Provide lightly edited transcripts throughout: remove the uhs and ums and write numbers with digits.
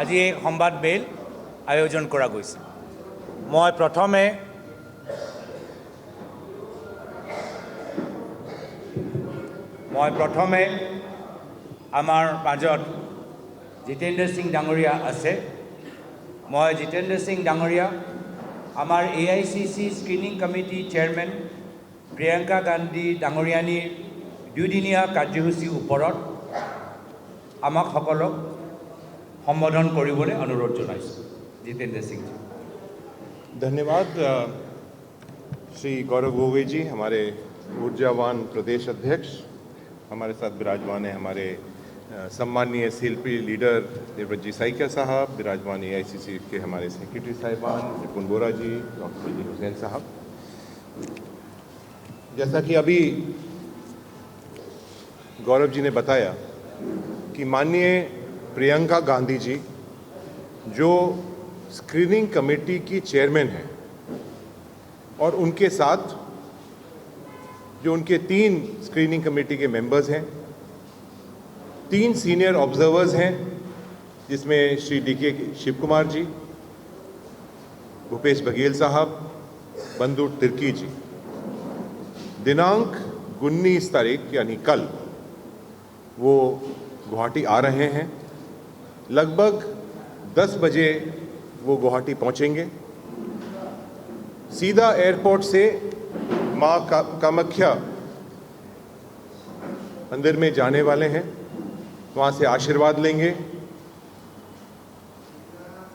আজি এই সংবাদ মেল আয়োজন কৰা গৈছে। মই প্ৰথমে আমাৰ মাজত জিতেন্দ্ৰ সিং ডাঙৰীয়া আছে। মই জিতেন্দ্ৰ সিং ডাঙৰীয়া আমাৰ AICC screening committee chairman Priyanka Gandhi ডাঙৰীয়ানীৰ দুদিনীয়া কাৰ্যসূচীৰ ওপৰত আমাক সকলক সম্বোধন কৰিবলৈ অনুৰোধ জনাইছোঁ। जितेंद्र सिंह जी। धन्यवाद। श्री गौरव गोगोई जी, हमारे ऊर्जावान प्रदेश अध्यक्ष, हमारे साथ विराजमान है हमारे सम्माननीय CLP लीडर देवव्रत जी साइकिया साहब, विराजमान AICC के हमारे सेक्रेटरी साहिबान निपुन बोरा जी, डॉक्टर जी हुसैन साहब। जैसा कि अभी गौरव जी ने बताया कि माननीय प्रियंका गांधी जी जो स्क्रीनिंग कमेटी की चेयरमैन हैं और उनके साथ जो उनके 3 स्क्रीनिंग कमेटी के मेंबर्स हैं, 3 सीनियर ऑब्जर्वर्स हैं जिसमें श्री DK शिव कुमार जी, भूपेश बघेल साहब, बंधु तिर्की जी, दिनांक 19 तारीख यानी कल वो गुवाहाटी आ रहे हैं। लगभग 10 बजे वो गुवाहाटी पहुंचेंगे। सीधा एयरपोर्ट से मां कामाख्या मंदिर में जाने वाले हैं, वहां से आशीर्वाद लेंगे,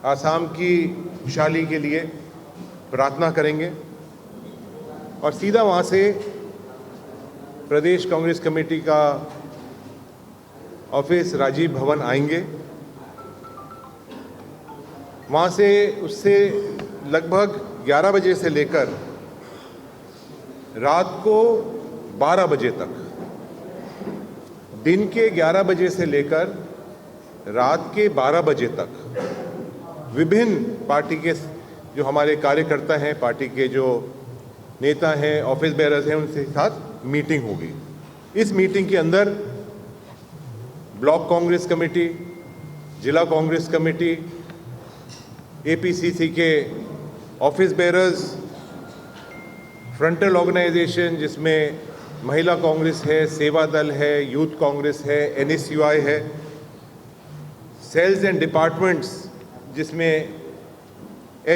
आसाम की खुशहाली के लिए प्रार्थना करेंगे और सीधा वहां से प्रदेश कांग्रेस कमेटी का ऑफिस राजीव भवन आएंगे। वहाँ से उससे लगभग 11 बजे से लेकर रात को 12 बजे तक, दिन के 11 बजे से लेकर रात के 12 बजे तक विभिन्न पार्टी के जो हमारे कार्यकर्ता हैं, पार्टी के जो नेता हैं, ऑफिस बेयरर्स हैं, उनके साथ मीटिंग होगी। इस मीटिंग के अंदर ब्लॉक कांग्रेस कमेटी, जिला कांग्रेस कमेटी, APCC के ऑफिस बेयरर्स, फ्रंटल ऑर्गेनाइजेशन जिसमें महिला कांग्रेस है, सेवा दल है, यूथ कांग्रेस है, NSUI है, सेल्स एंड डिपार्टमेंट्स जिसमें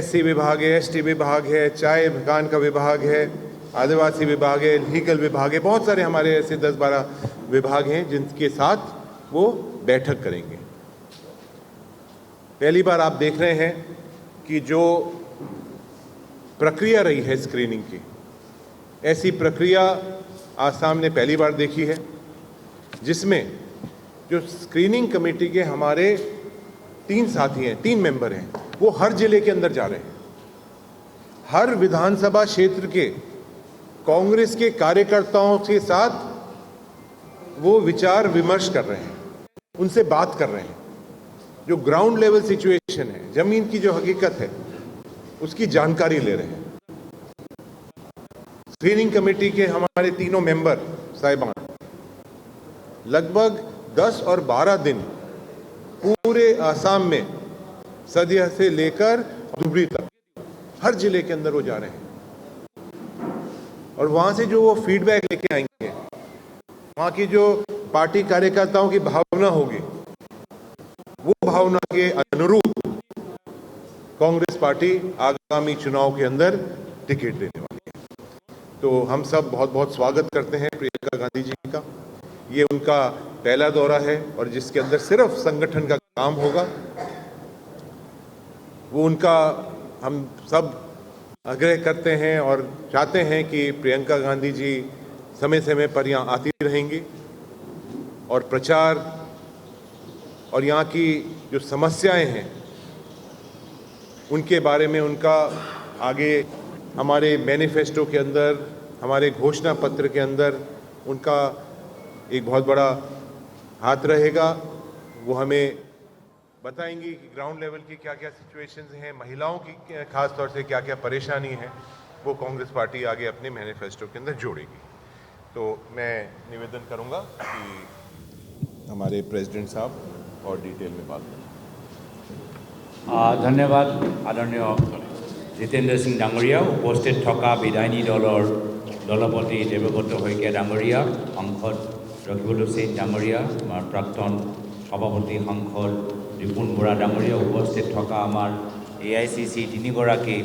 SC विभाग है, ST विभाग है, चाय बगान का विभाग है, आदिवासी विभाग है, लीगल विभाग है, बहुत सारे हमारे ऐसे 10-12 विभाग हैं जिनके साथ वो बैठक करेंगे। पहली बार आप देख रहे हैं कि जो प्रक्रिया रही है स्क्रीनिंग की, ऐसी प्रक्रिया आसाम ने पहली बार देखी है, जिसमें जो स्क्रीनिंग कमेटी के हमारे 3 साथी हैं, 3 मेंबर हैं, वो हर जिले के अंदर जा रहे हैं। हर विधानसभा क्षेत्र के कांग्रेस के कार्यकर्ताओं के साथ वो विचार विमर्श कर रहे हैं, उनसे बात कर रहे हैं। जो ग्राउंड लेवल सिचुएशन है, जमीन की जो हकीकत है, उसकी जानकारी ले रहे हैं। स्क्रीनिंग कमेटी के हमारे तीनों मेंबर साहिबान लगभग 10 और 12 दिन पूरे आसाम में सदिया से लेकर धुबरी तक हर जिले के अंदर वो जा रहे हैं और वहां से जो वो फीडबैक लेके आएंगे, वहां की जो पार्टी कार्यकर्ताओं की भावना होगी, वो भावना के अनुरूप कांग्रेस पार्टी आगामी चुनाव के अंदर टिकट देने वाली है। तो हम सब बहुत बहुत स्वागत करते हैं प्रियंका गांधी जी का। ये उनका पहला दौरा है और जिसके अंदर सिर्फ संगठन का काम होगा। वो उनका हम सब आग्रह करते हैं और चाहते हैं कि प्रियंका गांधी जी समय समय पर यहाँ आती रहेंगी और प्रचार और यहाँ की जो समस्याएं हैं उनके बारे में उनका आगे हमारे मैनिफेस्टो के अंदर, हमारे घोषणा पत्र के अंदर उनका एक बहुत बड़ा हाथ रहेगा। वो हमें बताएंगी कि ग्राउंड लेवल की क्या क्या सिचुएशंस हैं, महिलाओं की खास तौर से क्या क्या परेशानी है, वो कांग्रेस पार्टी आगे अपने मैनिफेस्टो के अंदर जोड़ेगी। तो मैं निवेदन करूंगा कि हमारे प्रेसिडेंट साहब और डिटेल में बात करें। ধন্যবাদ আদৰণীয় জিতেন্দ্ৰ সিং ডাঙৰীয়া, উপস্থিত থকা বিধায়িনী দলৰ দলপতি দেৱব্ৰত শইকীয়া ডাঙৰীয়া, সাংসদ ৰকিবুল হুছেইন ডাঙৰীয়া, আমাৰ প্ৰাক্তন সভাপতি সাংসদ ৰিপুণ বৰা ডাঙৰীয়া, উপস্থিত থকা আমাৰ AICC তিনিগৰাকী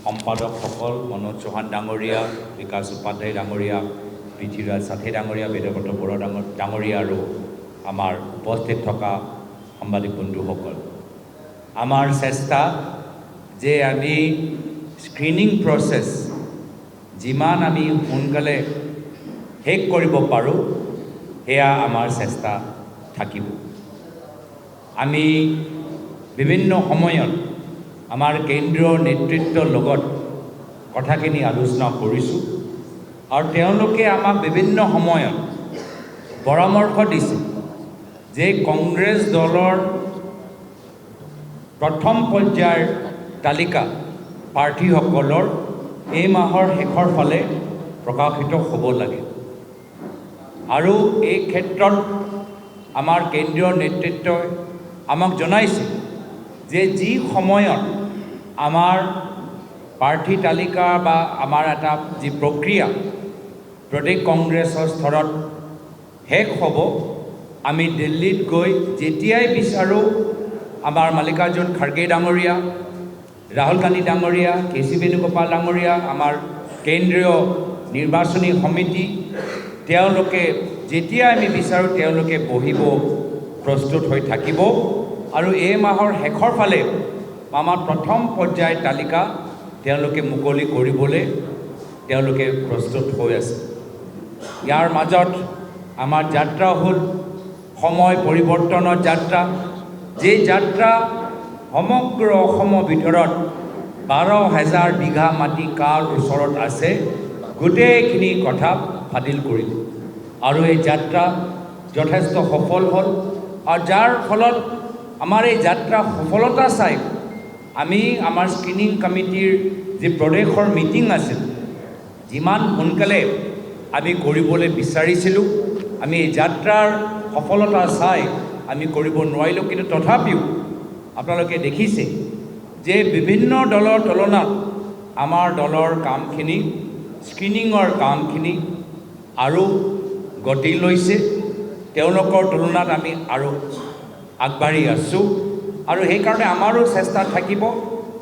সম্পাদকসকল, মনোজ চৌহান ডাঙৰীয়া, বিকাশ উপাধ্যায় ডাঙৰীয়া, পৃথ্বীৰাজ সাথী ডাঙৰীয়া, বেদব্ৰত বৰা ডাঙৰীয়া আৰু আমাৰ উপস্থিত থকা সাংবাদিক বন্ধুসকল, আমাৰ চেষ্টা যে আমি স্ক্ৰিনিং প্ৰচেছ যিমান আমি সোনকালে শেষ কৰিব পাৰোঁ সেয়া আমাৰ চেষ্টা থাকিব। আমি বিভিন্ন সময়ত আমাৰ কেন্দ্ৰীয় নেতৃত্বৰ লগত কথাখিনি আলোচনা কৰিছোঁ আৰু তেওঁলোকে আমাক বিভিন্ন সময়ত পৰামৰ্শ দিছে যে কংগ্ৰেছ দলৰ প্ৰথম পৰ্যায়ৰ তালিকা প্ৰাৰ্থীসকলৰ এই মাহৰ শেষৰ ফালে প্ৰকাশিত হ'ব লাগে আৰু এই ক্ষেত্ৰত আমাৰ কেন্দ্ৰীয় নেতৃত্বই আমাক জনাইছে যে যি সময়ত আমাৰ প্ৰাৰ্থী তালিকা বা আমাৰ এটা যি প্ৰক্ৰিয়া প্ৰদেশ কংগ্ৰেছৰ স্তৰত শেষ হ'ব, আমি দিল্লীত গৈ যেতিয়াই বিচাৰোঁ আমাৰ মাল্লিকাৰ্জুন খাৰ্গে ডাঙৰীয়া, ৰাহুল গান্ধী ডাঙৰীয়া, KC বেণুগোপাল ডাঙৰীয়া, আমাৰ কেন্দ্ৰীয় নিৰ্বাচনী সমিতি, তেওঁলোকে যেতিয়া আমি বিচাৰোঁ তেওঁলোকে বহিব প্ৰস্তুত হৈ থাকিব আৰু এই মাহৰ শেষৰ ফালে আমাৰ প্ৰথম পৰ্যায়ৰ তালিকা তেওঁলোকে মুকলি কৰিবলৈ তেওঁলোকে প্ৰস্তুত হৈ আছে। ইয়াৰ মাজত আমাৰ যাত্ৰা হ'ল সময় পৰিৱৰ্তনৰ যাত্ৰা, যে যাত্ৰা সমগ্ৰ অসমৰ ভিতৰত 12,000 বিঘা মাটি কাৰ ওচৰত আছে গোটেইখিনি কথা ফাদিল কৰিল আৰু এই যাত্ৰা যথেষ্ট সফল হ'ল আৰু যাৰ ফলত আমাৰ এই যাত্ৰা সফলতা চাই আমি আমাৰ স্ক্ৰিনিং কমিটিৰ যি প্ৰদেশৰ মিটিং আছিল যিমান সোনকালে আমি কৰিবলৈ বিচাৰিছিলোঁ, আমি এই যাত্ৰাৰ সফলতা চাই আমি কৰিব নোৱাৰিলোঁ, কিন্তু তথাপিও আপোনালোকে দেখিছে যে বিভিন্ন দলৰ তুলনাত আমাৰ দলৰ কামখিনি, স্ক্ৰিনিঙৰ কামখিনি আৰু গতি লৈছে, তেওঁলোকৰ তুলনাত আমি আৰু আগবাঢ়ি আছোঁ আৰু সেইকাৰণে আমাৰো চেষ্টা থাকিব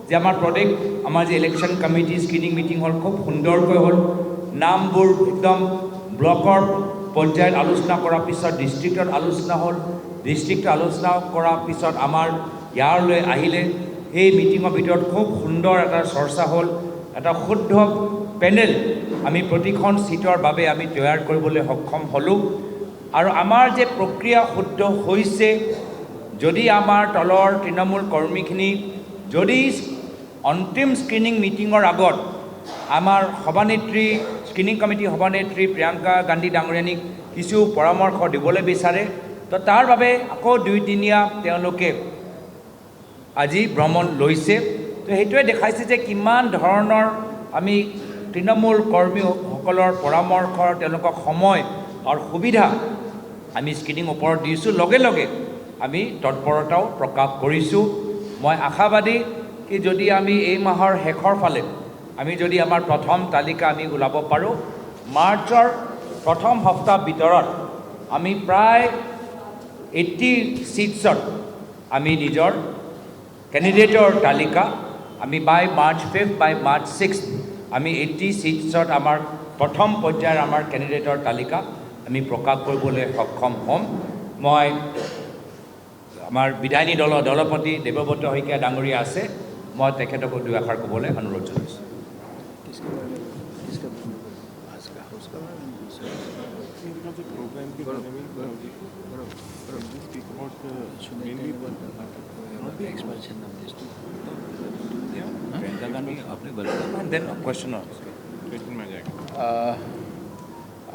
যে আমাৰ প্ৰদেশ, আমাৰ যে ইলেকশ্যন কমিটি স্ক্ৰিনিং মিটিং হ'ল খুব সুন্দৰকৈ হ'ল, নামবোৰ একদম ব্লকৰ পৰ্যায়ত আলোচনা কৰাৰ পিছত ডিষ্ট্ৰিক্টত আলোচনা হ'ল, ডিষ্ট্ৰিক্টত আলোচনা কৰাৰ পিছত আমাৰ ইয়াৰলৈ আহিলে, এই মিটিঙৰ ভিতৰত খুব সুন্দৰ এটা চৰ্চা হ'ল, এটা শুদ্ধ পেনেল আমি প্ৰতিখন চিটৰ বাবে আমি তৈয়াৰ কৰিবলৈ সক্ষম হ'লোঁ আৰু আমাৰ যে প্ৰক্ৰিয়া শুদ্ধ হৈছে, যদি আমাৰ তলৰ তৃণমূল কৰ্মীখিনি যদি অন্তিম স্ক্ৰিনিং মিটিঙৰ আগত আমাৰ সভানেত্ৰী, স্ক্ৰিনিং কমিটি সভানেত্ৰী প্ৰিয়ংকা গান্ধী ডাঙৰীয়ানীক কিছু পৰামৰ্শ দিবলৈ বিচাৰে, তো তাৰ বাবে আকৌ 2-দিনীয়া তেওঁলোকে আজি ভ্ৰমণ লৈছে। তো সেইটোৱে দেখাইছে যে কিমান ধৰণৰ আমি তৃণমূল কৰ্মীসকলৰ পৰামৰ্শ, তেওঁলোকক সময় আৰু সুবিধা আমি স্ক্ৰিনিং ওপৰত দিছোঁ, লগে লগে আমি তৎপৰতাও প্ৰকাশ কৰিছোঁ। মই আশাবাদী কি যদি আমি এই মাহৰ শেষৰ ফালে আমি যদি আমাৰ প্ৰথম তালিকা আমি ওলাব পাৰোঁ, মাৰ্চৰ প্ৰথম সপ্তাহ ভিতৰত আমি প্ৰায় 80 ছিটছত আমি নিজৰ কেণ্ডিডেটৰ তালিকা আমি বাই March 5 বাই March 6 আমি 80 ছিটছত আমাৰ প্ৰথম পৰ্যায়ৰ আমাৰ কেণ্ডিডেটৰ তালিকা আমি প্ৰকাশ কৰিবলৈ সক্ষম হ'ম। মই আমাৰ বিধায়িনী দলৰ দলপতি দেৱব্ৰত শইকীয়া ডাঙৰীয়া আছে, মই তেখেতকো দুই আষাৰ ক'বলৈ অনুৰোধ জনাইছোঁ।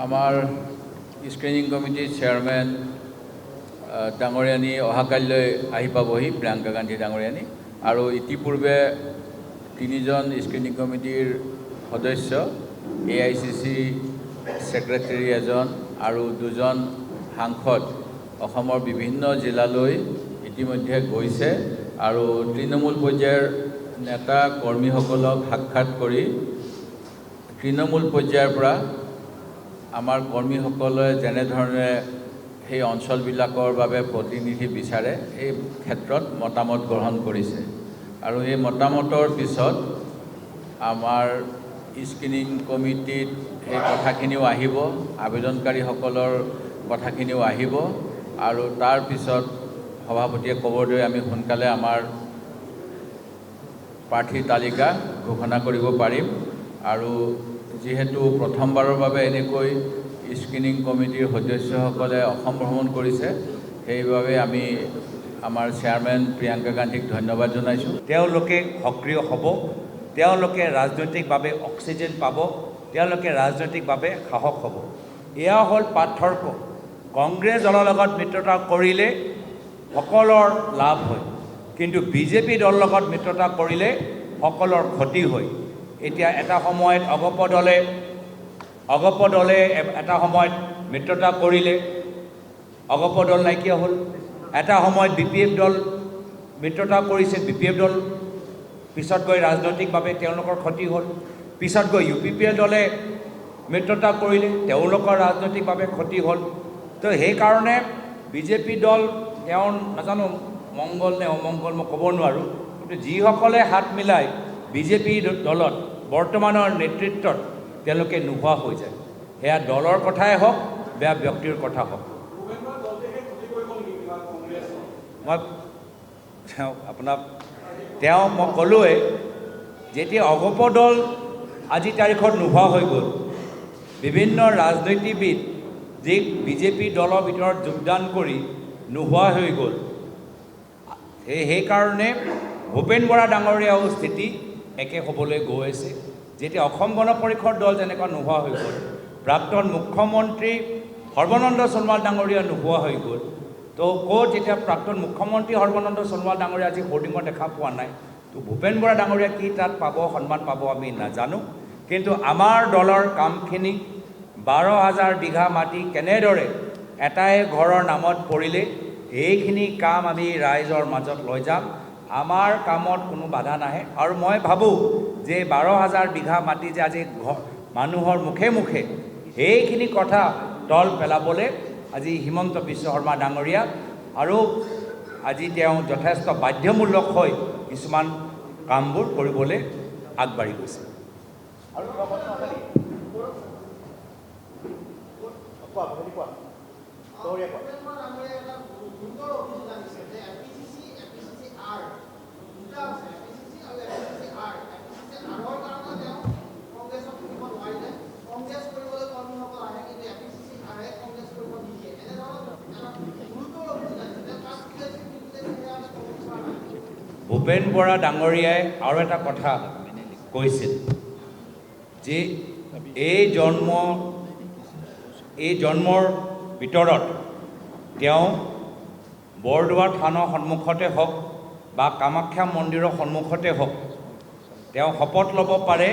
আমাৰ স্ক্ৰিনিং কমিটিৰ চেয়াৰমেন ডাঙৰীয়ানী অহাকালিলৈ আহি পাবহি, প্ৰিয়ংকা গান্ধী ডাঙৰীয়ানী, আৰু ইতিপূৰ্বে 3জন স্ক্ৰিনিং কমিটিৰ সদস্য, AICC ছেক্ৰেটাৰী এজন আৰু 2জন সাংসদ অসমৰ বিভিন্ন জিলালৈ ইতিমধ্যে গৈছে আৰু তৃণমূল পৰ্যায়ৰ নেতা কৰ্মীসকলক সাক্ষাৎ কৰি তৃণমূল পৰ্যায়ৰ পৰা আমাৰ কৰ্মীসকলে যেনেধৰণে সেই অঞ্চলবিলাকৰ বাবে প্ৰতিনিধি বিচাৰে এই ক্ষেত্ৰত মতামত গ্ৰহণ কৰিছে আৰু এই মতামতৰ পিছত আমাৰ স্ক্ৰিনিং কমিটিত সেই কথাখিনিও আহিব, আবেদনকাৰীসকলৰ কথাখিনিও আহিব আৰু তাৰ পিছত সভাপতিয়ে ক'বৰ দৰে আমি সোনকালে আমাৰ প্ৰাৰ্থীৰ তালিকা ঘোষণা কৰিব পাৰিম আৰু যিহেতু প্ৰথমবাৰৰ বাবে এনেকৈ স্ক্ৰিনিং কমিটিৰ সদস্যসকলে অসম ভ্ৰমণ কৰিছে, সেইবাবে আমি আমাৰ চেয়াৰমেন প্ৰিয়ংকা গান্ধীক ধন্যবাদ জনাইছোঁ। তেওঁলোকে সক্ৰিয় হ'ব, তেওঁলোকে ৰাজনৈতিকভাৱে অক্সিজেন পাব, তেওঁলোকে ৰাজনৈতিকভাৱে সাহস হ'ব। এয়া হ'ল পাৰ্থক্য। কংগ্ৰেছ দলৰ লগত মিত্ৰতা কৰিলে সকলৰ লাভ হয়, কিন্তু বিজেপি দলৰ লগত মিত্ৰতা কৰিলে সকলৰ ক্ষতি হয়। এতিয়া এটা সময়ত অগপ দলে এটা সময়ত মিত্ৰতা কৰিলে, অগপ দল নাইকিয়া হ'ল। এটা সময়ত BPF দল মিত্ৰতা কৰিছে, BPF দল পিছত গৈ ৰাজনৈতিকভাৱে তেওঁলোকৰ ক্ষতি হ'ল। পিছত গৈ UPPL দলে মিত্ৰতা কৰিলে, তেওঁলোকৰ ৰাজনৈতিকভাৱে ক্ষতি হ'ল। তো সেইকাৰণে বিজেপি দল তেওঁ নাজানো মংগল নে অমংগল মই ক'ব নোৱাৰোঁ, কিন্তু যিসকলে হাত মিলাই বিজেপি দলত বৰ্তমানৰ নেতৃত্বত তেওঁলোকে নোহোৱা হৈ যায়। সেয়া দলৰ কথাই হওক, বেয়া ব্যক্তিৰ কথা হওক। মই মই ক'লোৱে, যেতিয়া অগপ দল আজি তাৰিখত নোহোৱা হৈ গ'ল, বিভিন্ন ৰাজনীতিবিদ যি বিজেপি দলৰ ভিতৰত যোগদান কৰি নোহোৱা হৈ গ'ল, সেইকাৰণে ভূপেন বৰা ডাঙৰীয়াও স্থিতি একে হ'বলৈ গৈ আছে। যেতিয়া অসম গণ পৰিষদ দল যেনেকুৱা নোহোৱা হৈ গ'ল, প্ৰাক্তন মুখ্যমন্ত্ৰী সৰ্বানন্দ সোণোৱাল ডাঙৰীয়া নোহোৱা হৈ গ'ল, তো ক'ত এতিয়া প্ৰাক্তন মুখ্যমন্ত্ৰী সৰ্বানন্দ সোণোৱাল ডাঙৰীয়া আজি হোৰ্ডিঙত দেখা পোৱা নাই, তো ভূপেন বৰা ডাঙৰীয়া কি তাত পাব, সন্মান পাব আমি নাজানো। কিন্তু আমাৰ দলৰ কামখিনি 12,000 বিঘা মাটি কেনেদৰে এটাই ঘৰৰ নামত পৰিলে, এইখিনি কাম আমি ৰাইজৰ মাজত লৈ যাম। আমাৰ কামত কোনো বাধা নাহে আৰু মই ভাবোঁ যে 12,000 বিঘা মাটি যে আজি মানুহৰ মুখে মুখে সেইখিনি কথা তল পেলাবলৈ আজি হিমন্ত বিশ্ব শৰ্মা ডাঙৰীয়া আৰু আজি তেওঁ যথেষ্ট বাধ্যমূলক হৈ কিছুমান কামবোৰ কৰিবলৈ আগবাঢ়ি গৈছে। ভূপেন বৰা ডাঙৰীয়াই আৰু এটা কথা কৈছিল যে এই জন্মৰ ভিতৰত তেওঁ বৰদোৱা থানৰ সন্মুখতে হওক বা কামাখ্যা মন্দিৰৰ সন্মুখতে হওক তেওঁ শপত ল'ব পাৰে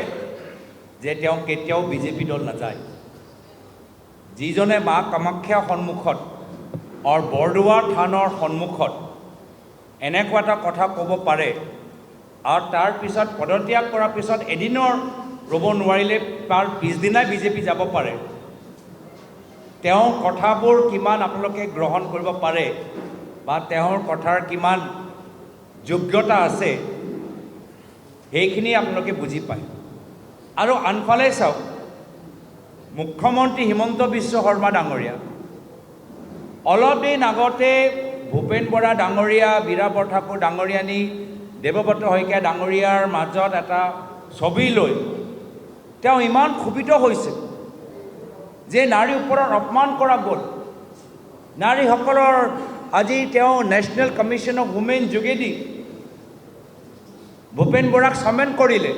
যে তেওঁ কেতিয়াও বিজেপি দল নাযায়। যিজনে মা কামাখ্যা সন্মুখত আৰু বৰদোৱা থানৰ সন্মুখত এনেকুৱা এটা কথা ক'ব পাৰে আৰু তাৰ পিছত পদত্যাগ কৰাৰ পিছত এদিনৰ ৰ'ব নোৱাৰিলে তাৰ পিছদিনাই বিজেপি যাব পাৰে, তেওঁৰ কথাবোৰ কিমান আপোনালোকে গ্ৰহণ কৰিব পাৰে বা তেওঁৰ কথাৰ কিমান যোগ্যতা আছে সেইখিনি আপোনালোকে বুজি পায়। আৰু আনফালে চাওক, মুখ্যমন্ত্ৰী হিমন্ত বিশ্ব শৰ্মা ডাঙৰীয়া অলপ দিন আগতে ভূপেন বৰা ডাঙৰীয়া, বীৰা বৰঠাকুৰ ডাঙৰীয়ানী, দেৱব্ৰত শইকীয়া ডাঙৰীয়াৰ মাজত এটা ছবি লৈ তেওঁ ইমান ক্ষোভিত হৈছিল যে নাৰীৰ ওপৰত অপমান কৰা গ'ল। নাৰীসকলৰ আজি তেওঁ নেশ্যনেল কমিশ্যন অফ উমেন যোগেদি ভূপেন বৰাক চামেণ্ট কৰিলে।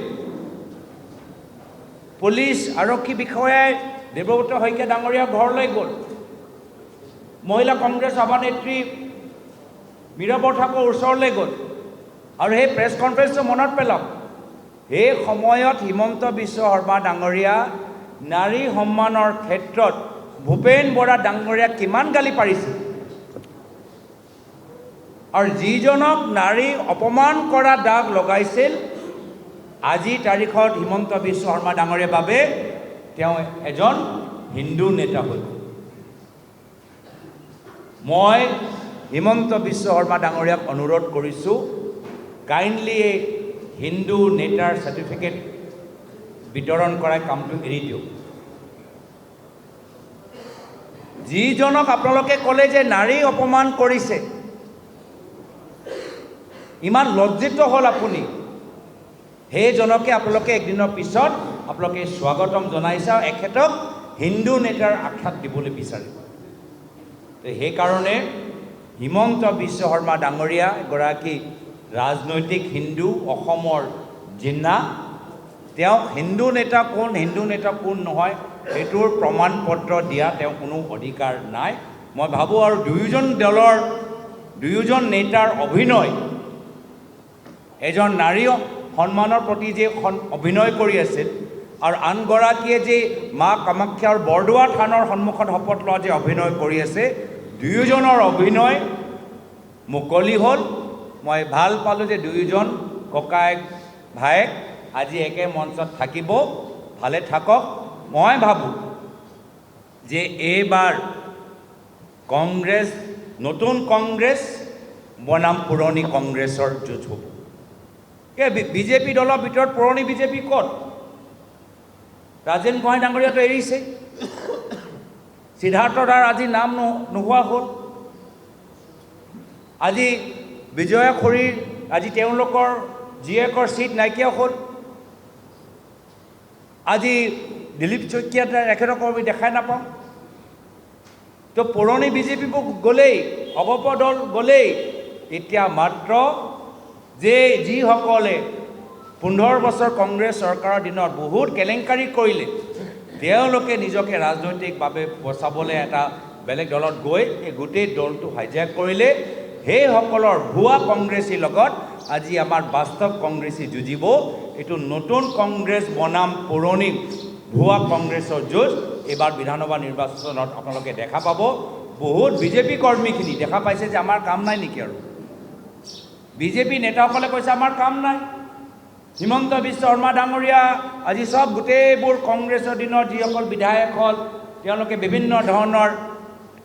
পুলিচ আৰক্ষী বিষয়াই দেৱব্ৰত শইকীয়া ডাঙৰীয়া ঘৰলৈ গ'ল। মহিলা কংগ্ৰেছ সভানেত্ৰী বীৰা বৰঠাকুৰৰ ওচৰলৈ গ'ল আৰু সেই প্ৰেছ কনফাৰেন্সটো মনত পেলাওক। সেই সময়ত হিমন্ত বিশ্ব শৰ্মা ডাঙৰীয়া নাৰী সন্মানৰ ক্ষেত্ৰত ভূপেন বৰা ডাঙৰীয়াক কিমান গালি পাৰিছিল। আৰু যিজনক নাৰী অপমান কৰা দাগ লগাইছিল আজিৰ তাৰিখত হিমন্ত বিশ্ব শৰ্মা ডাঙৰীয়াৰ বাবে তেওঁ এজন হিন্দু নেতা হ'ল। মই হিমন্ত বিশ্ব শৰ্মা ডাঙৰীয়াক অনুৰোধ কৰিছোঁ, কাইণ্ডলি এই হিন্দু নেতাৰ চাৰ্টিফিকেট বিতৰণ কৰা কামটো এৰি দিয়ক। যিজনক আপোনালোকে ক'লে যে নাৰী অপমান কৰিছে, ইমান লজ্জিত হ'ল আপুনি, সেইজনকে আপোনালোকে একদিনৰ পিছত আপোনালোকে স্বাগতম জনাইছে আৰু এখেতক হিন্দু নেতাৰ আখ্যাত দিবলৈ বিচাৰে। সেইকাৰণে হিমন্ত বিশ্ব শৰ্মা ডাঙৰীয়া এগৰাকী ৰাজনৈতিক হিন্দু, অসমৰ জিন্না। তেওঁ হিন্দু নেতা কোন নহয় সেইটোৰ প্ৰমাণ পত্ৰ দিয়া তেওঁ কোনো অধিকাৰ নাই। মই ভাবোঁ আৰু দুয়োজন নেতাৰ অভিনয়, এজন নাৰী সন্মানৰ প্ৰতি যে অভিনয় কৰি আছিল আৰু আনগৰাকীয়ে যে মা কামাখ্যাৰ বৰদোৱা থানৰ সন্মুখত শপত লোৱা যে অভিনয় কৰি আছে, দুয়োজনৰ অভিনয় মুকলি হ'ল। মই ভাল পালোঁ যে দুয়োজন ককায়েক ভায়েক আজি একে মঞ্চত থাকিব, ভালে থাকক। মই ভাবোঁ যে এইবাৰ কংগ্ৰেছ, নতুন কংগ্ৰেছ বনাম পুৰণি কংগ্ৰেছৰ যুঁজ হ'ব। বিজেপি দলৰ ভিতৰত পুৰণি বিজেপি ক'ত? ৰাজেন গোহাঁই ডাঙৰীয়াটো এৰিছে, সিদ্ধাৰ্থ দাৰ আজি নাম নোহোৱা হ'ল। আজি বিজয়া খৰিৰ আজি তেওঁলোকৰ জীয়েকৰ চিট নাইকিয়া হ'ল। আজি দিলীপ শইকীয়া এখেতক আমি দেখাই নাপাওঁ। তো পুৰণি বিজেপিবোৰ গ'লেই, অগপ দল গ'লেই, এতিয়া মাত্ৰ যে যিসকলে 15 বছৰ কংগ্ৰেছ চৰকাৰৰ দিনত বহুত কেলেংকাৰী কৰিলে, তেওঁলোকে নিজকে ৰাজনৈতিকভাৱে বচাবলৈ এটা বেলেগ দলত গৈ এই গোটেই দলটো হাইজেক কৰিলে। সেইসকলৰ ভুৱা কংগ্ৰেছীৰ লগত আজি আমাৰ বাস্তৱ কংগ্ৰেছী যুঁজিব। এইটো নতুন কংগ্ৰেছ বনাম পুৰণি ভুৱা কংগ্ৰেছৰ যুঁজ এইবাৰ বিধানসভা নিৰ্বাচনত আপোনালোকে দেখা পাব। বহুত বিজেপি কৰ্মীখিনি দেখা পাইছে যে আমাৰ কাম নাই নেকি, আৰু বিজেপি নেতাসকলে কৈছে আমাৰ কাম নাই। হিমন্ত বিশ্ব শৰ্মা ডাঙৰীয়া আজি সব গোটেইবোৰ কংগ্ৰেছৰ দিনৰ যিসকল বিধায়ক হ'ল, তেওঁলোকে বিভিন্ন ধৰণৰ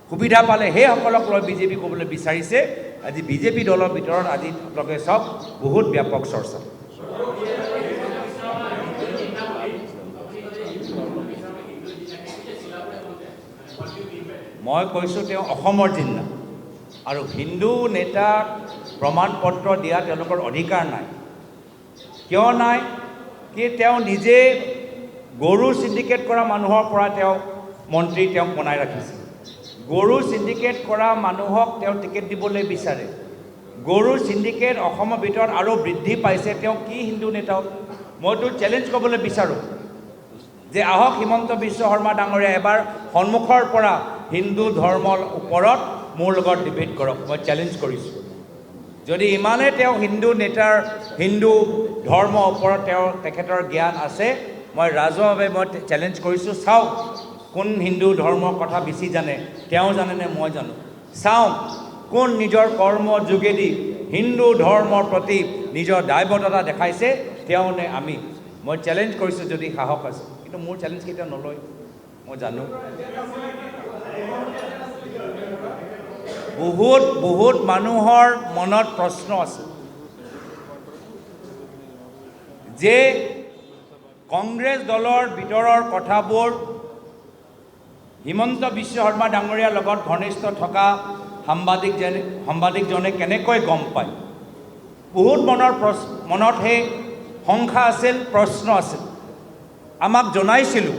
সুবিধা পালে, সেইসকলক লৈ বিজেপি ক'বলৈ বিচাৰিছে। আজি বিজেপি দলৰ ভিতৰত আজি আপোনালোকে সব বহুত ব্যাপক চৰ্চা। মই কৈছোঁ তেওঁ অসমৰ জিন্না, আৰু হিন্দু নেতাক প্ৰমাণ পত্ৰ দিয়া তেওঁলোকৰ অধিকাৰ নাই। কিয় নাই? কি তেওঁ নিজে গৰু চিণ্ডিকেট কৰা মানুহৰ পৰা তেওঁ মন্ত্ৰী তেওঁক বনাই ৰাখিছে। গৰু চিণ্ডিকেট কৰা মানুহক তেওঁ টিকেট দিবলৈ বিচাৰে। গৰু চিণ্ডিকেট অসমৰ ভিতৰত আৰু বৃদ্ধি পাইছে। তেওঁ কি হিন্দু নেতা? মইতো চেলেঞ্জ কৰিবলৈ বিচাৰোঁ যে আহক হিমন্ত বিশ্ব শৰ্মা ডাঙৰীয়া এবাৰ সন্মুখৰ পৰা হিন্দু ধৰ্মৰ ওপৰত মোৰ লগত ডিবেট কৰক। মই চেলেঞ্জ কৰিছোঁ। যদি ইমানে তেওঁ হিন্দু নেতাৰ হিন্দু ধৰ্মৰ ওপৰত তেখেতৰ জ্ঞান আছে, মই ৰাজহুৱাভাৱে মই চেলেঞ্জ কৰিছোঁ। চাওক কোন হিন্দু ধৰ্মৰ কথা বেছি জানে, তেওঁ জানেনে মই জানো? চাওক কোন নিজৰ কৰ্মৰ যোগেদি হিন্দু ধৰ্মৰ প্ৰতি নিজৰ দায়বদ্ধতা দেখাইছে, তেওঁ নে আমি? মই চেলেঞ্জ কৰিছোঁ যদি সাহস আছে, কিন্তু মোৰ চেলেঞ্জ কেতিয়াও নলয়, মই জানো। বহুত মানুহৰ মনত প্ৰশ্ন আছে যে কংগ্ৰেছ দলৰ ভিতৰৰ কথাবোৰ হিমন্ত বিশ্ব শৰ্মা ডাঙৰীয়াৰ লগত ঘনিষ্ঠ থকা সাংবাদিকজনে কেনেকৈ গম পায়? বহুত মনত সেই সংখ্যা আছিল, প্ৰশ্ন আছিল। আমাক জনাইছিলোঁ,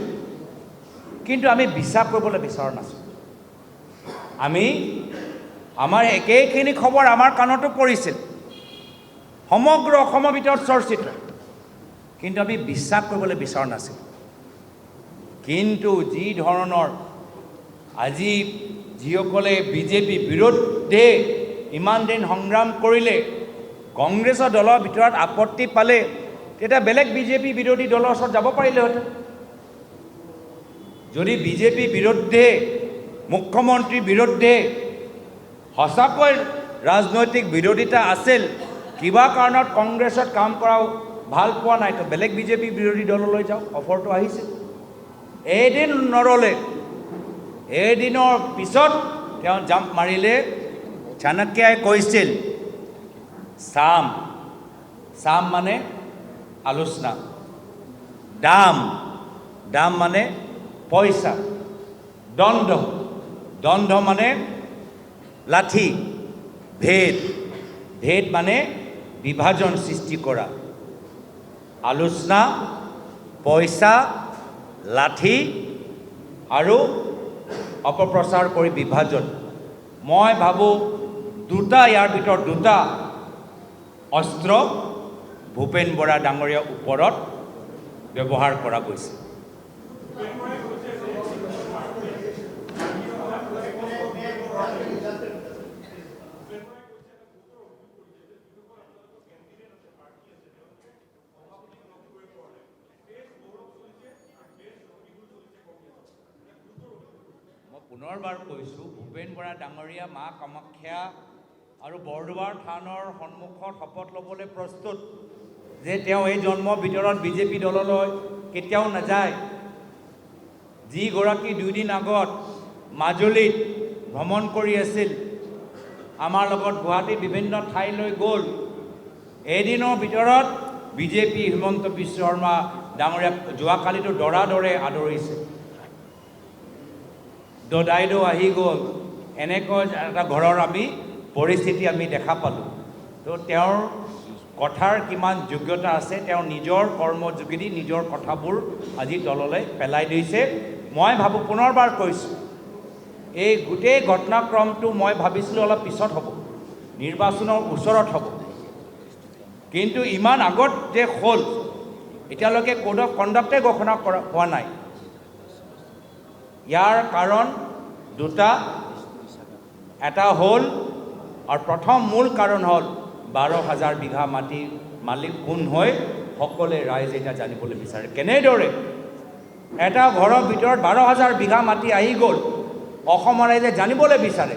কিন্তু আমি বিশ্বাস কৰিবলৈ বিচৰা নাছিলোঁ। আমাৰ একেখিনি খবৰ আমাৰ কাণতো পৰিছিল, সমগ্ৰ অসমৰ ভিতৰত চৰ্চিত, কিন্তু আমি বিশ্বাস কৰিবলৈ বিচৰা নাছিলোঁ। কিন্তু যি ধৰণৰ আজি যিসকলে বিজেপি বিৰুদ্ধে ইমান দিন সংগ্ৰাম কৰিলে, কংগ্ৰেছৰ দলৰ ভিতৰত আপত্তি পালে, তেতিয়া বেলেগ বিজেপি বিৰোধী দলৰ ওচৰত যাব পাৰিলেহেঁতেন। যদি বিজেপি বিৰুদ্ধে, মুখ্যমন্ত্ৰীৰ বিৰুদ্ধে সঁচাকৈ ৰাজনৈতিক বিৰোধিতা আছিল, কিবা কাৰণত কংগ্ৰেছত কাম কৰা ভাল পোৱা নাই, তো বেলেগ বিজেপি বিৰোধী দললৈ যাওক, অফাৰটো আহিছিল। এদিন নৰলে, এদিনৰ পিছত তেওঁ জাম্প মাৰিলে। চাণক্যই কৈছিল চাম, চাম মানে আলোচনা, দাম, দাম মানে পইচা, দ্বন্দ্ব, দ্বন্দ্ব মানে লাঠি, ভেদ, ভেদ মানে বিভাজন সৃষ্টি কৰা, আলোচনা, পইচা, লাঠি আৰু অপপ্ৰচাৰ কৰি বিভাজন। মই ভাবোঁ দুটা, ইয়াৰ ভিতৰত দুটা অস্ত্ৰ ভূপেন বৰা ডাঙৰীয়াৰ ওপৰত ব্যৱহাৰ কৰা গৈছে। মই পুনৰবাৰ কৈছোঁ, ভূপেন বৰা ডাঙৰীয়া মা কামাখ্যা আৰু বৰদোৱাৰ থানৰ সন্মুখত শপত ল'বলৈ প্ৰস্তুত যে তেওঁ এই জন্মৰ ভিতৰত বিজেপি দললৈ কেতিয়াও নাযায়। যিগৰাকী 2 দিন আগত মাজুলীত ভ্ৰমণ কৰি আছিল, আমাৰ লগত গুৱাহাটীৰ বিভিন্ন ঠাইলৈ গ'ল, এদিনৰ ভিতৰত বিজেপি হিমন্ত বিশ্ব শৰ্মা ডাঙৰীয়াক যোৱাকালিতো দৰা দৰে আদৰিছে। দদাইদেউ আহি গ'ল, এনেকৈ এটা ঘৰৰ আমি পৰিস্থিতি আমি দেখা পালোঁ। তো তেওঁৰ কথাৰ কিমান যোগ্যতা আছে, তেওঁ নিজৰ কৰ্মৰ যোগেদি নিজৰ কথাবোৰ আজি দললৈ পেলাই দিছে। মই ভাবোঁ, পুনৰবাৰ কৈছোঁ, এই গোটেই ঘটনাক্ৰমটো মই ভাবিছিলোঁ অলপ পিছত হ'ব, নিৰ্বাচনৰ ওচৰত হ'ব, কিন্তু ইমান আগত যে হ'ল, এতিয়ালৈকে কোড অফ কণ্ডাক্টে ঘোষণা কৰা হোৱা নাই। ইয়াৰ কাৰণ দুটা, এটা হ'ল, আৰু প্ৰথম মূল কাৰণ হ'ল 12,000 বিঘা মাটিৰ মালিক কোন হয়, সকলোৱে ৰাইজে এতিয়া জানিবলৈ বিচাৰে। কেনেদৰে এটা ঘৰৰ ভিতৰত 12,000 বিঘা মাটি আহি গ'ল, অসমৰ ৰাইজে জানিবলৈ বিচাৰে।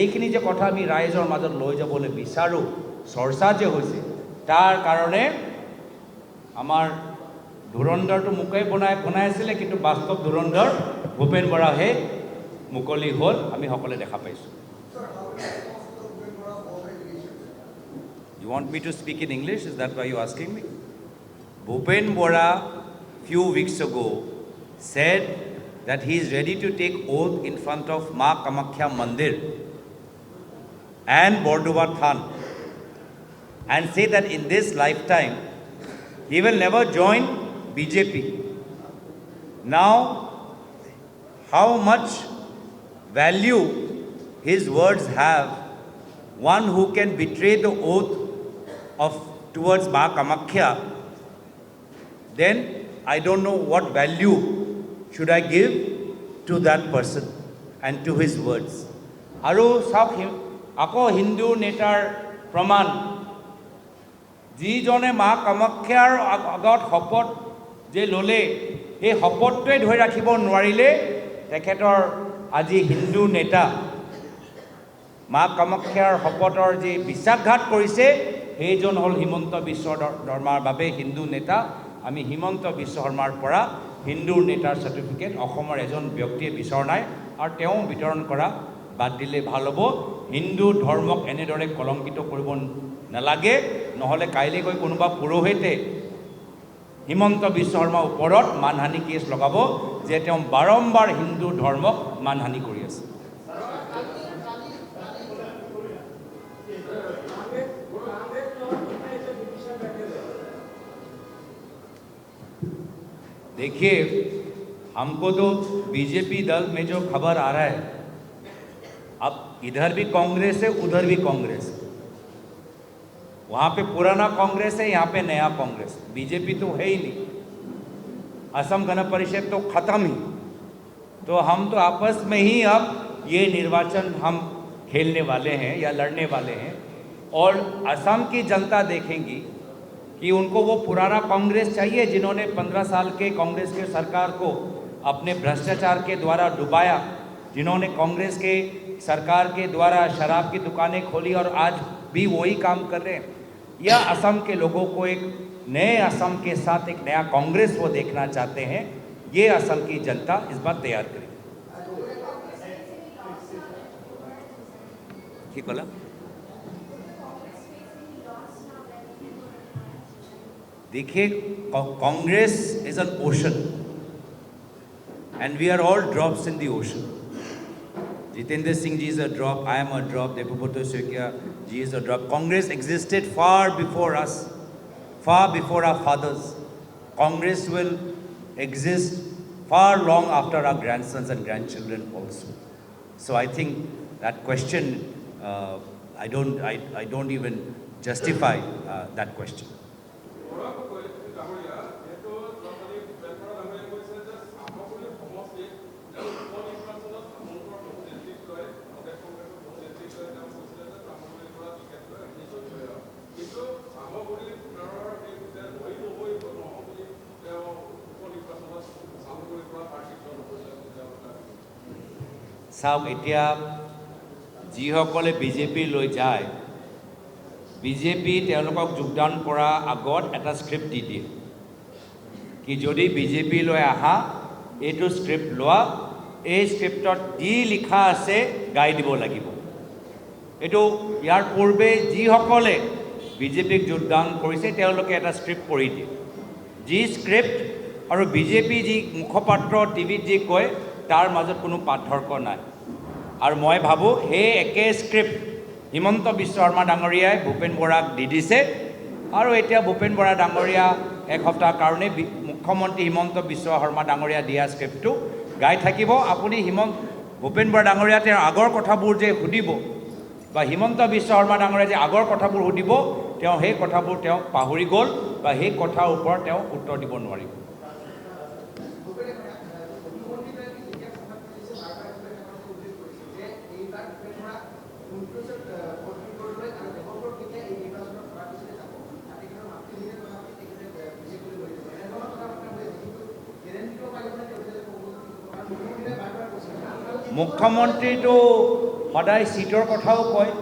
এইখিনি যে কথা আমি ৰাইজৰ মাজত লৈ যাবলৈ বিচাৰোঁ, চৰ্চা যে হৈছে, তাৰ কাৰণে আমাৰ ধুৰন্ধৰটো মোকেই বনাই আছিলে, কিন্তু বাস্তৱ ধুৰন্ধৰ ভূপেন বৰাহে মুকলি হ'ল, আমি সকলোৱে দেখা পাইছোঁ। You want me to speak in English? Is that why you're asking me? Bhupen Bora, few weeks ago, said that he is ready to take oath in front of Ma Kamakhya Mandir and Bordova Than and say that in this lifetime he will never join BJP. Now, how much value his words have, one who can betray the oath of towards Ma Kamakhya, then I don't know what value should I give to that person and to his words. Aru sauk ako Hindu netar praman, যিজনে মা কামাখ্যাৰ আগত শপত যে ল'লে, এই শপতটোৱে ধৰি ৰাখিব নোৱাৰিলে, তেখেতৰ আজি হিন্দু নেতা মা কামাখ্যাৰ শপতৰ যি বিশ্বাসঘাত কৰিছে, সেইজন হ'ল হিমন্ত বিশ্ব শৰ্মাৰ বাবে হিন্দু নেতা। আমি হিমন্ত বিশ্ব শৰ্মাৰ পৰা হিন্দুৰ নেতাৰ চাৰ্টিফিকেট অসমৰ এজন ব্যক্তিয়ে বিচৰা নাই, আৰু তেওঁ বিতৰণ কৰা বাদ দিলে ভাল হ'ব। হিন্দু ধৰ্মক এনেদৰে কলংকিত কৰিব নালাগে, নহ'লে কাইলৈ গৈ কোনোবা পুৰোহিতে হিমন্ত বিশ্ব শৰ্মাৰ ওপৰত মানহানি কেছ লগাব যে তেওঁ বাৰম্বাৰ হিন্দু ধৰ্মক মানহানি কৰি আছে। देखिए, हमको तो बीजेपी दल में जो खबर आ रहा है, अब इधर भी कांग्रेस है, उधर भी कांग्रेस है, वहाँ पे पुराना कांग्रेस है, यहाँ पे नया कांग्रेस है, बीजेपी तो है ही नहीं, असम गण परिषद तो खत्म ही। तो हम तो आपस में ही अब ये निर्वाचन हम खेलने वाले हैं या लड़ने वाले हैं, और असम की जनता देखेंगी कि उनको वो पुराना कांग्रेस चाहिए जिन्होंने 15 साल के कांग्रेस के सरकार को अपने भ्रष्टाचार के द्वारा डुबाया, जिन्होंने कांग्रेस के सरकार के द्वारा शराब की दुकानें खोली और आज भी वही काम कर रहे हैं, या असम के लोगों को एक नए असम के साथ एक नया कांग्रेस वो देखना चाहते हैं, ये असम की जनता इस बार तैयार करेगी। ठीक बोला? देखिए, Congress is an ocean and we are all drops in the ocean. Jitendra Singh ji is a drop, I am a drop, Debobroto Saikia ji is a drop. Congress existed far before us, far before our fathers. Congress will exist far long after our grandsons and grandchildren also. So I think that question, I don't even justify that question. চাওক, এতিয়া যিসকলে BJP লৈ যায়, BJP তেওঁলোকক যোগদান কৰাৰ আগত এটা স্ক্ৰিপ্ট দি দিয়ে কি যদি বিজেপি লৈ আহা এইটো স্ক্ৰিপ্ট লোৱা, এই স্ক্ৰিপ্টত যি লিখা আছে গাই দিব লাগিব। এইটো ইয়াৰ পূৰ্বে যিসকলে বিজেপিক যোগদান কৰিছে তেওঁলোকে এটা স্ক্ৰিপ্ট পঢ়ি দিয়ে, যি স্ক্ৰিপ্ট আৰু বিজেপি যি মুখপাত্ৰ টিভিত যি কয় তাৰ মাজত কোনো পাৰ্থক্য নাই। আৰু মই ভাবোঁ সেই একে স্ক্ৰিপ্ট হিমন্ত বিশ্ব শৰ্মা ডাঙৰীয়াই ভূপেন বৰাক দি দিছে, আৰু এতিয়া ভূপেন বৰা ডাঙৰীয়া এসপ্তাহৰ কাৰণে মুখ্যমন্ত্ৰী হিমন্ত বিশ্ব শৰ্মা ডাঙৰীয়া দিয়া স্ক্ৰিপ্টটো গাই থাকিব। আপুনি ভূপেন বৰা ডাঙৰীয়া তেওঁৰ আগৰ কথাবোৰ যে সুধিব, বা হিমন্ত বিশ্ব শৰ্মা ডাঙৰীয়া যে আগৰ কথাবোৰ সুধিব, তেওঁ সেই কথাবোৰ তেওঁ পাহৰি গ'ল বা সেই কথাৰ ওপৰত তেওঁ উত্তৰ দিব নোৱাৰিব। মুখ্যমন্ত্ৰীটো সদায় সিটৰ কথাও কয়,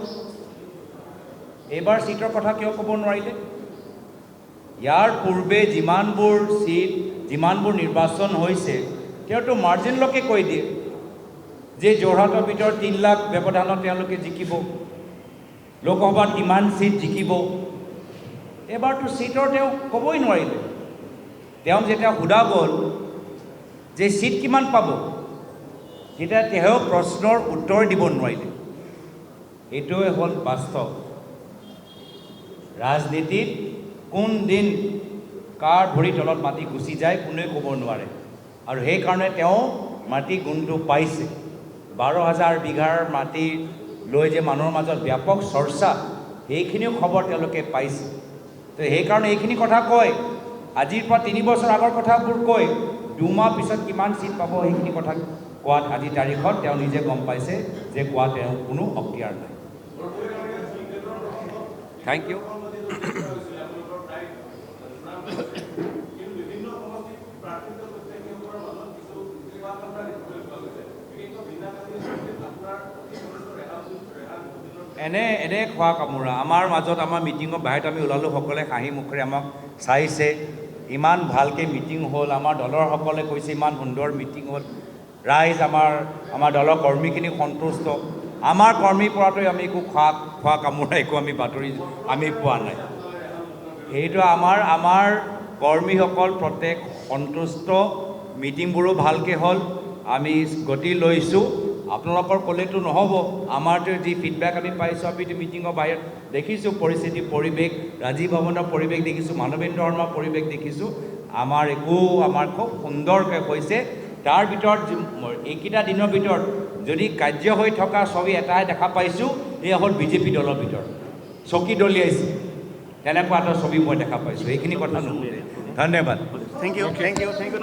এইবাৰ সিটৰ কথা কিয় ক'ব নোৱাৰিলে? ইয়াৰ পূৰ্বে যিমানবোৰ সিট, যিমানবোৰ নিৰ্বাচন হৈছে তেওঁতো মাৰ্জিনলৈকে কৈ দিয়ে যে যোৰহাটৰ ভিতৰত 3 লাখ ব্যৱধানত তেওঁলোকে জিকিব, লোকসভাত ইমান সিট জিকিব। এইবাৰতো সিটৰ তেওঁ ক'বই নোৱাৰিলে। তেওঁ যেতিয়া সোধা গ'ল যে সিট কিমান পাব, তেতিয়া তেওঁ প্ৰশ্নৰ উত্তৰ দিব নোৱাৰিলে। এইটোৱে হ'ল বাস্তৱ। ৰাজনীতিত কোন দিন কাৰ ভৰি তলত মাটি গুচি যায় কোনোৱে ক'ব নোৱাৰে, আৰু সেইকাৰণে তেওঁ মাটি গুণটো পাইছে। 12,000 বিঘাৰ মাটি লৈ যে মানুহৰ মাজত ব্যাপক চৰ্চা, সেইখিনিও খবৰ তেওঁলোকে পাইছে। তো সেইকাৰণে এইখিনি কথা কয়, আজিৰ পৰা 3 বছৰ আগৰ কথাবোৰ কৈ 2 মাহ পিছত কিমান চিট পাব সেইখিনি কথা কোৱাত আজি তাৰিখত তেওঁ নিজে গম পাইছে যে কোৱা তেওঁ কোনো অক্তিয়াৰ নাই। Thank you. এনে খোৱা কামোৰা আমাৰ মাজত, আমাৰ মিটিঙৰ বাহিৰত আমি ওলালোঁ, সকলে হাঁহি মুখেৰে আমাক চাইছে, ইমান ভালকৈ মিটিং হ'ল, আমাৰ দলৰ সকলে কৈছে ইমান সুন্দৰ মিটিং হ'ল, ৰাইজ আমাৰ দলৰ কৰ্মীখিনি সন্তুষ্ট। আমাৰ কৰ্মীৰ পৰাতো আমি একো খোৱা কামোৰা একো আমি বাতৰি আমি পোৱা নাই। সেইটো আমাৰ কৰ্মীসকল প্ৰত্যেক সন্তুষ্ট, মিটিংবোৰো ভালকৈ হ'ল, আমি গতি লৈছোঁ। আপোনালোকৰ ক'লেতো নহ'ব, আমাৰতো যি ফিডবেক আমি পাইছোঁ, আমিতো মিটিঙৰ বাহিৰত দেখিছোঁ পৰিস্থিতি, পৰিৱেশ, ৰাজীৱ ভৱনৰ পৰিৱেশ দেখিছোঁ, মানৱেন্দ্ৰ শৰ্মাৰ পৰিৱেশ দেখিছোঁ। আমাৰ খুব সুন্দৰকৈ হৈছে। তাৰ ভিতৰত এইকেইটা দিনৰ ভিতৰত যদি কাৰ্য হৈ থকা ছবি এটাই দেখা পাইছোঁ, এয়া হ'ল বিজেপি দলৰ ভিতৰত চকী দলিয়াইছে, তেনেকুৱা এটা ছবি মই দেখা পাইছোঁ। এইখিনি কথা নুশুনে। ধন্যবাদ। Thank you. Thank you. Thank you.